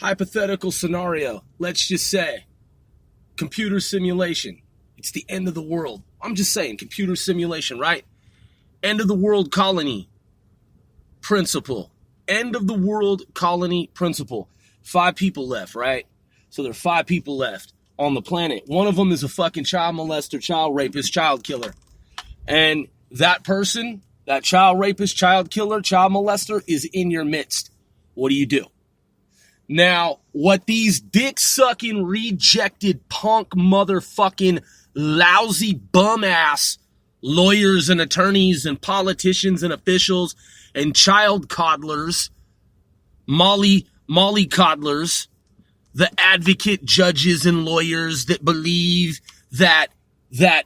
Hypothetical scenario, let's just say, computer simulation. It's the end of the world. I'm just saying, computer simulation, right? End of the world colony principle. End of the world colony principle. 5 people left, right? So there are 5 people left on the planet. One of them is a fucking child molester, child rapist, child killer. And that person, that child rapist, child killer, child molester is in your midst. What do? Now, what these dick-sucking, rejected, punk, motherfucking, lousy, bum-ass lawyers and attorneys and politicians and officials and child coddlers, molly coddlers, the advocate judges and lawyers that believe that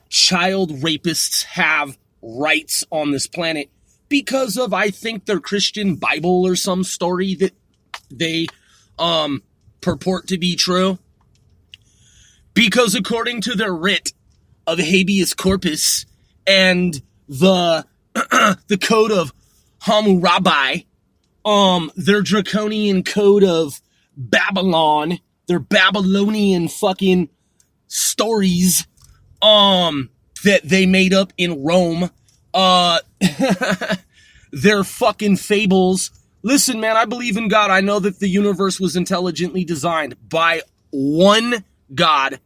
child rapists have rights on this planet because of, I think, their Christian Bible or some story that they purport to be true. Because according to their writ of habeas corpus and the code of Hammurabi, their draconian code of Babylon, their Babylonian fucking stories that they made up in Rome, their fucking fables. Listen, man, I believe in God. I know that the universe was intelligently designed by one God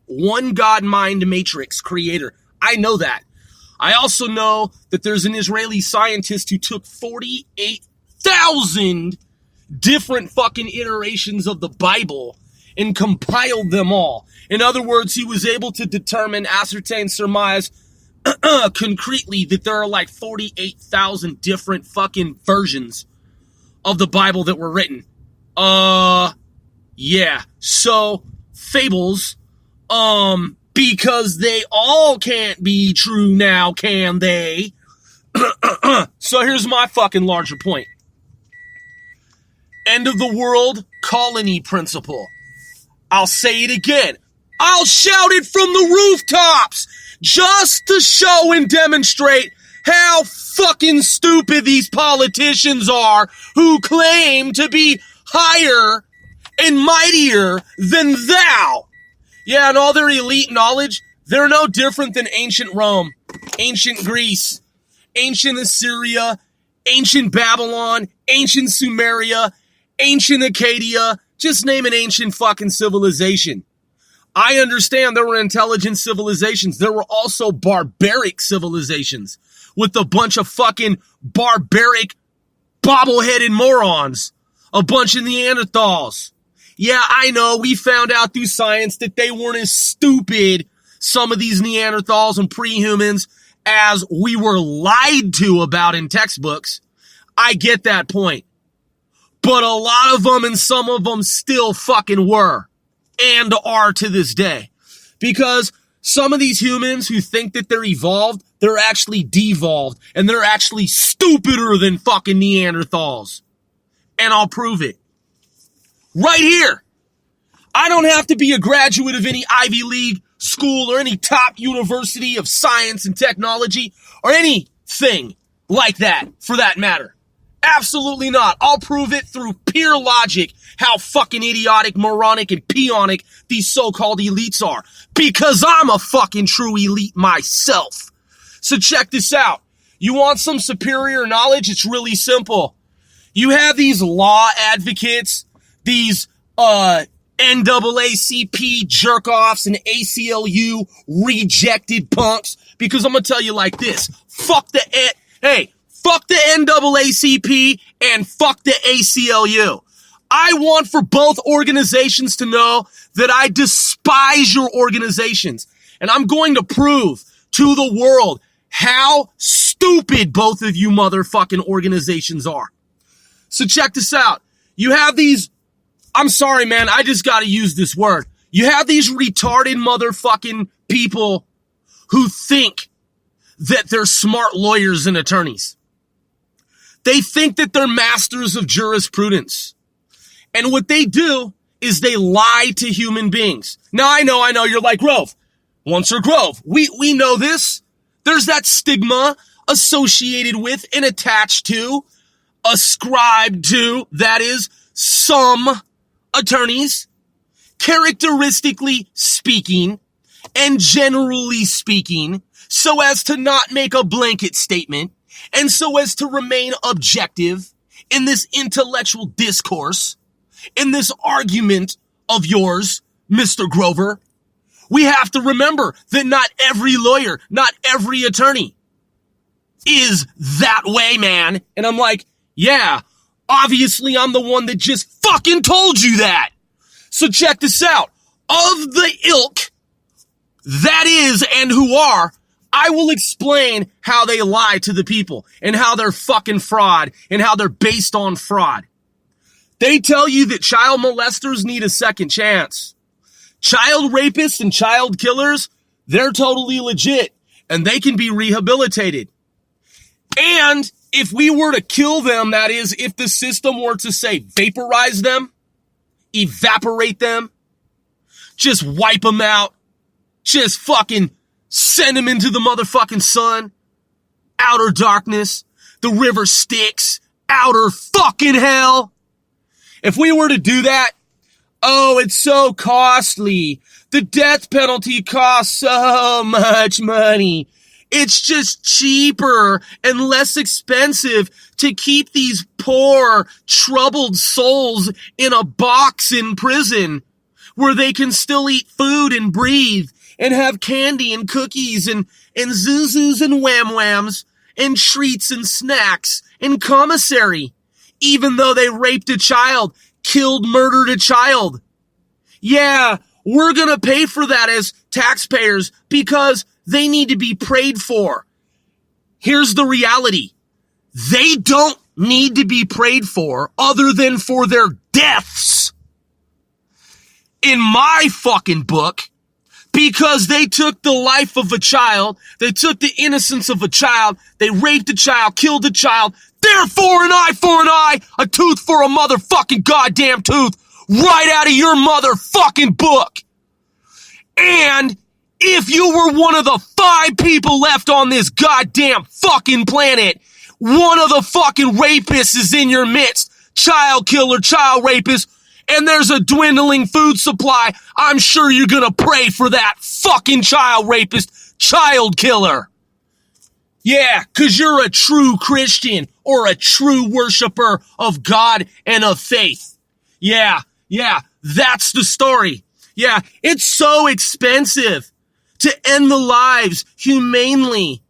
mind matrix creator. I know that. I also know that there's an Israeli scientist who took 48,000 different fucking iterations of the Bible and compiled them all. In other words, he was able to determine, ascertain, surmise concretely that there are like 48,000 different fucking versions of the Bible that were written. Yeah. So, fables, because they all can't be true now, can they? So here's my fucking larger point. End of the world colony principle. I'll say it again. I'll shout it from the rooftops just to show and demonstrate how fucking stupid these politicians are who claim to be higher and mightier than thou. Yeah, and all their elite knowledge, they're no different than ancient Rome, ancient Greece, ancient Assyria, ancient Babylon, ancient Sumeria, ancient Acadia. Just name an ancient fucking civilization. I understand there were intelligent civilizations. There were also barbaric civilizations with a bunch of fucking barbaric, bobble-headed morons. A bunch of Neanderthals. Yeah, I know, we found out through science that they weren't as stupid, some of these Neanderthals and pre-humans, as we were lied to about in textbooks. I get that point. But a lot of them and some of them still fucking were. And are to this day. Because some of these humans who think that they're evolved, they're actually devolved. And they're actually stupider than fucking Neanderthals. And I'll prove it. Right here. I don't have to be a graduate of any Ivy League school or any top university of science and technology or anything like that, for that matter. Absolutely not. I'll prove it through pure logic how fucking idiotic, moronic, and peonic these so-called elites are. Because I'm a fucking true elite myself. So check this out. You want some superior knowledge? It's really simple. You have these law advocates, these NAACP jerk-offs and ACLU rejected punks. Because I'm going to tell you like this. Fuck the NAACP and fuck the ACLU. I want for both organizations to know that I despise your organizations. And I'm going to prove to the world how stupid both of you motherfucking organizations are. So check this out. You have these, I'm sorry, man, I just got to use this word. You have these retarded motherfucking people who think that they're smart lawyers and attorneys. They think that they're masters of jurisprudence. And what they do is they lie to human beings. Now, I know, you're like, Grove, once or Grove. We know this. There's that stigma associated with and attached to, ascribed to, that is, some attorneys, characteristically speaking, and generally speaking, so as to not make a blanket statement, and so as to remain objective in this intellectual discourse, in this argument of yours, Mr. Grover, we have to remember that not every lawyer, not every attorney is that way, man. And I'm like, yeah, obviously I'm the one that just fucking told you that. So check this out. Of the ilk that is and who are, I will explain how they lie to the people and how they're fucking fraud and how they're based on fraud. They tell you that child molesters need a second chance. Child rapists and child killers, they're totally legit and they can be rehabilitated. And if we were to kill them, that is, if the system were to say vaporize them, evaporate them, just wipe them out, just fucking send them into the motherfucking sun, outer darkness, the river Styx, outer fucking hell. If we were to do that, oh, it's so costly. The death penalty costs so much money. It's just cheaper and less expensive to keep these poor, troubled souls in a box in prison where they can still eat food and breathe and have candy and cookies and zuzus and wham-whams and treats and snacks and commissary, even though they raped a child, killed, murdered a child. Yeah, we're gonna pay for that as taxpayers because they need to be prayed for. Here's the reality. They don't need to be prayed for other than for their deaths. In my fucking book, because they took the life of a child, they took the innocence of a child, they raped a child, killed a child, therefore an eye for an eye, a tooth for a motherfucking goddamn tooth, right out of your motherfucking book. And if you were one of the 5 people left on this goddamn fucking planet, one of the fucking rapists is in your midst, child killer, child rapist, and there's a dwindling food supply, I'm sure you're gonna pray for that fucking child rapist, child killer. Yeah, 'cause you're a true Christian or a true worshiper of God and of faith. Yeah, that's the story. Yeah, it's so expensive to end the lives humanely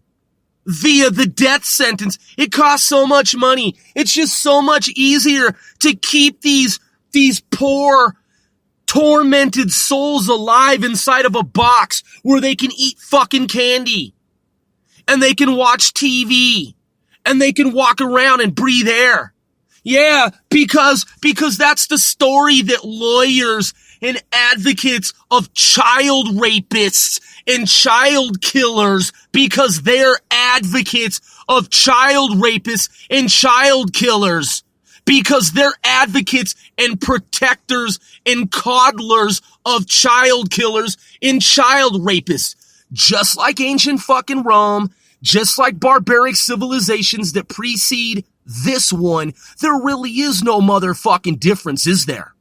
via the death sentence. It costs so much money. It's just so much easier to keep these poor, tormented souls alive inside of a box where they can eat fucking candy and they can watch TV and they can walk around and breathe air. Yeah, because that's the story that lawyers and advocates of child rapists and child killers, because they're advocates of child rapists and child killers, because they're advocates and protectors and coddlers of child killers and child rapists. Just like ancient fucking Rome, just like barbaric civilizations that precede this one, there really is no motherfucking difference, is there?